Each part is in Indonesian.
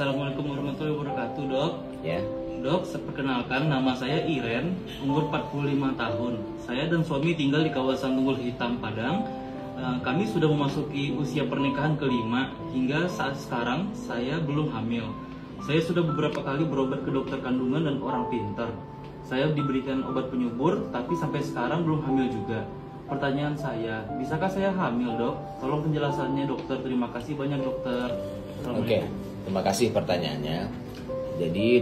Assalamualaikum warahmatullahi wabarakatuh, Dok. Ya. Dok, perkenalkan nama saya Iren, umur 45 tahun. Saya dan suami tinggal di kawasan Tunggul Hitam, Padang. Kami sudah memasuki usia pernikahan kelima, hingga saat sekarang saya belum hamil. Saya sudah beberapa kali berobat ke dokter kandungan dan orang pintar. Saya diberikan obat penyubur, tapi sampai sekarang belum hamil juga. Pertanyaan saya, bisakah saya hamil, Dok? Tolong penjelasannya, dokter. Terima kasih banyak, dokter. Oke, terima kasih pertanyaannya. Jadi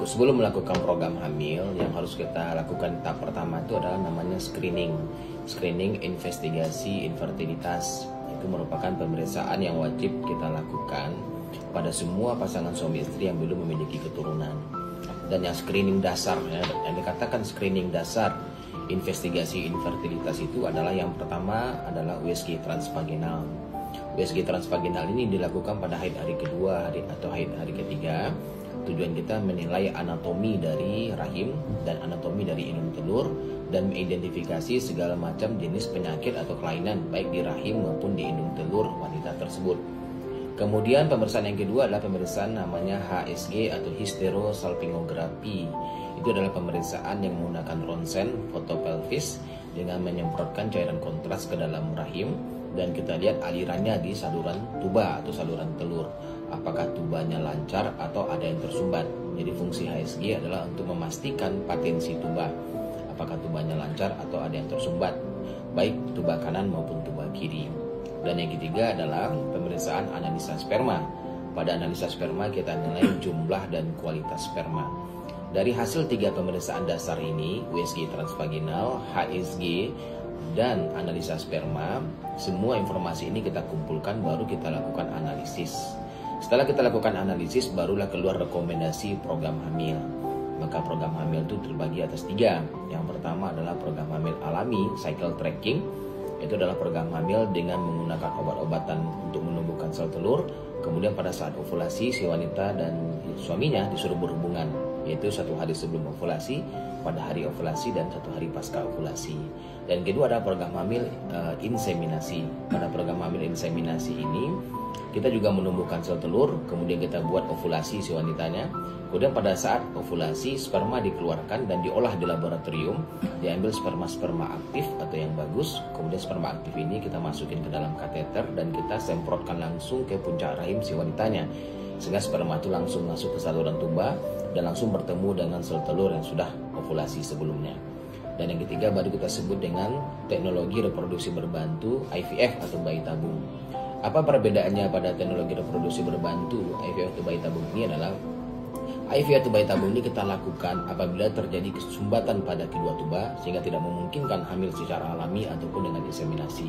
sebelum melakukan program hamil, yang harus kita lakukan tahap pertama itu adalah namanya screening investigasi infertilitas. Itu merupakan pemeriksaan yang wajib kita lakukan pada semua pasangan suami istri yang belum memiliki keturunan. Dan yang screening dasar, yang dikatakan screening dasar investigasi infertilitas itu adalah yang pertama adalah USG transvaginal. USG transvaginal ini dilakukan pada haid hari kedua atau haid hari ketiga. Tujuan kita menilai anatomi dari rahim dan anatomi dari indung telur dan mengidentifikasi segala macam jenis penyakit atau kelainan baik di rahim maupun di indung telur wanita tersebut. Kemudian pemeriksaan yang kedua adalah pemeriksaan namanya HSG atau hysterosalpingografi. Itu adalah pemeriksaan yang menggunakan ronsen fotopelvis dengan menyemprotkan cairan kontras ke dalam rahim dan kita lihat alirannya di saluran tuba atau saluran telur. Apakah tubanya lancar atau ada yang tersumbat. Jadi fungsi HSG adalah untuk memastikan patensi tuba. Apakah tubanya lancar atau ada yang tersumbat, baik tuba kanan maupun tuba kiri. Dan yang ketiga adalah pemeriksaan analisa sperma. Pada analisa sperma kita nilai jumlah dan kualitas sperma. Dari hasil 3 pemeriksaan dasar ini, USG transvaginal, HSG, dan analisa sperma, semua informasi ini kita kumpulkan baru kita lakukan analisis. Setelah kita lakukan analisis, barulah keluar rekomendasi program hamil. Maka program hamil itu terbagi atas 3. Yang pertama adalah program hamil alami, cycle tracking. Itu adalah program hamil dengan menggunakan obat-obatan untuk menumbuhkan sel telur. Kemudian pada saat ovulasi, si wanita dan suaminya disuruh berhubungan, yaitu 1 hari sebelum ovulasi, pada hari ovulasi, dan 1 hari pasca ovulasi. Dan kedua adalah program hamil inseminasi. Pada program hamil inseminasi ini kita juga menumbuhkan sel telur, kemudian kita buat ovulasi si wanitanya. Kemudian pada saat ovulasi, sperma dikeluarkan dan diolah di laboratorium. Diambil sperma aktif atau yang bagus. Kemudian sperma aktif ini kita masukin ke dalam kateter dan kita semprotkan langsung ke puncak rahim si wanitanya. Sehingga sperma itu langsung masuk ke saluran tuba dan langsung bertemu dengan sel telur yang sudah ovulasi sebelumnya. Dan yang ketiga baru kita sebut dengan teknologi reproduksi berbantu IVF atau bayi tabung. Apa perbedaannya pada teknologi reproduksi berbantu IVF atau bayi tabung ini adalah IVF atau bayi tabung ini kita lakukan apabila terjadi kesumbatan pada kedua tuba sehingga tidak memungkinkan hamil secara alami ataupun dengan inseminasi.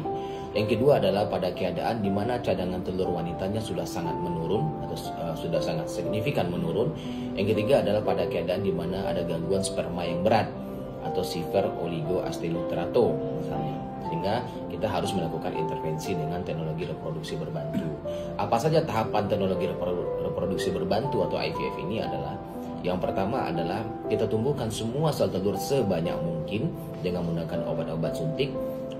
Yang kedua adalah pada keadaan di mana cadangan telur wanitanya sudah sangat menurun atau sudah sangat signifikan menurun. Yang ketiga adalah pada keadaan di mana ada gangguan sperma yang berat atau severe oligoasterotrato misalnya. Sehingga kita harus melakukan intervensi dengan teknologi reproduksi berbantu. Apa saja tahapan teknologi reproduksi berbantu atau IVF ini adalah, yang pertama adalah kita tumbuhkan semua sel telur sebanyak mungkin dengan menggunakan obat-obat suntik.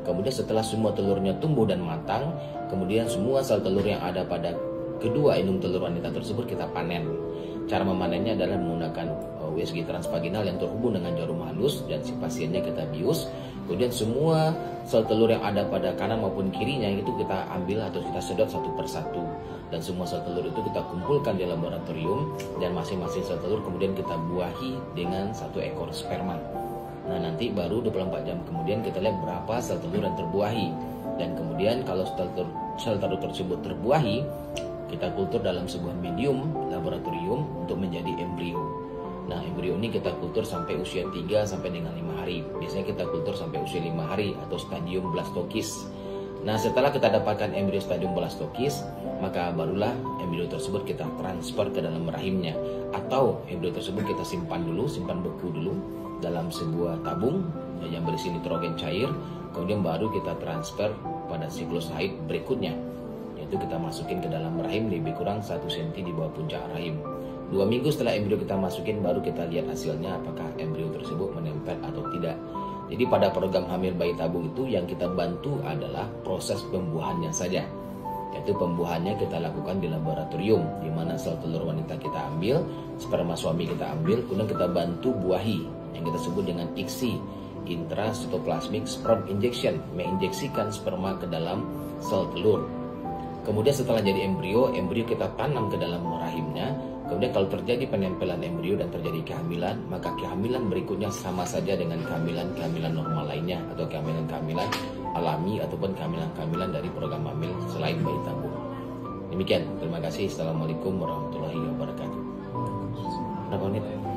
Kemudian setelah semua telurnya tumbuh dan matang, kemudian semua sel telur yang ada pada kedua indung telur wanita tersebut kita panen. Cara memanennya adalah menggunakan USG transvaginal yang terhubung dengan jarum halus dan si pasiennya kita bius. Kemudian semua sel telur yang ada pada kanan maupun kirinya itu kita ambil atau kita sedot satu persatu. Dan semua sel telur itu kita kumpulkan di laboratorium dan masing-masing sel telur kemudian kita buahi dengan 1 ekor sperma. Nah nanti baru 24 jam kemudian kita lihat berapa sel telur yang terbuahi. Dan kemudian kalau sel telur tersebut terbuahi, kita kultur dalam sebuah medium laboratorium untuk menjadi embrio. Nah, embrio ini kita kultur sampai usia 3 sampai dengan 5 hari. Biasanya kita kultur sampai usia 5 hari atau stadium blastokis. Nah, setelah kita dapatkan embrio stadium blastokis, maka barulah embrio tersebut kita transfer ke dalam rahimnya. Atau embrio tersebut kita simpan beku dulu dalam sebuah tabung yang berisi nitrogen cair. Kemudian baru kita transfer pada siklus haid berikutnya. Yaitu kita masukin ke dalam rahim lebih kurang 1 cm di bawah puncak rahim. 2 minggu setelah embrio kita masukin baru kita lihat hasilnya apakah embrio tersebut menempel atau tidak. Jadi pada program hamil bayi tabung itu yang kita bantu adalah proses pembuahannya saja. yaitu pembuahannya kita lakukan di laboratorium, di mana sel telur wanita kita ambil, sperma suami kita ambil, kemudian kita bantu buahi yang kita sebut dengan ICSI, intracytoplasmic sperm injection, menginjeksikan sperma ke dalam sel telur. Kemudian setelah jadi embrio kita tanam ke dalam rahimnya. Kemudian kalau terjadi penempelan embrio dan terjadi kehamilan, maka kehamilan berikutnya sama saja dengan kehamilan normal lainnya, atau kehamilan alami ataupun kehamilan dari program hamil selain bayi tabung. Demikian, terima kasih. Assalamualaikum warahmatullahi wabarakatuh. Berapa menit?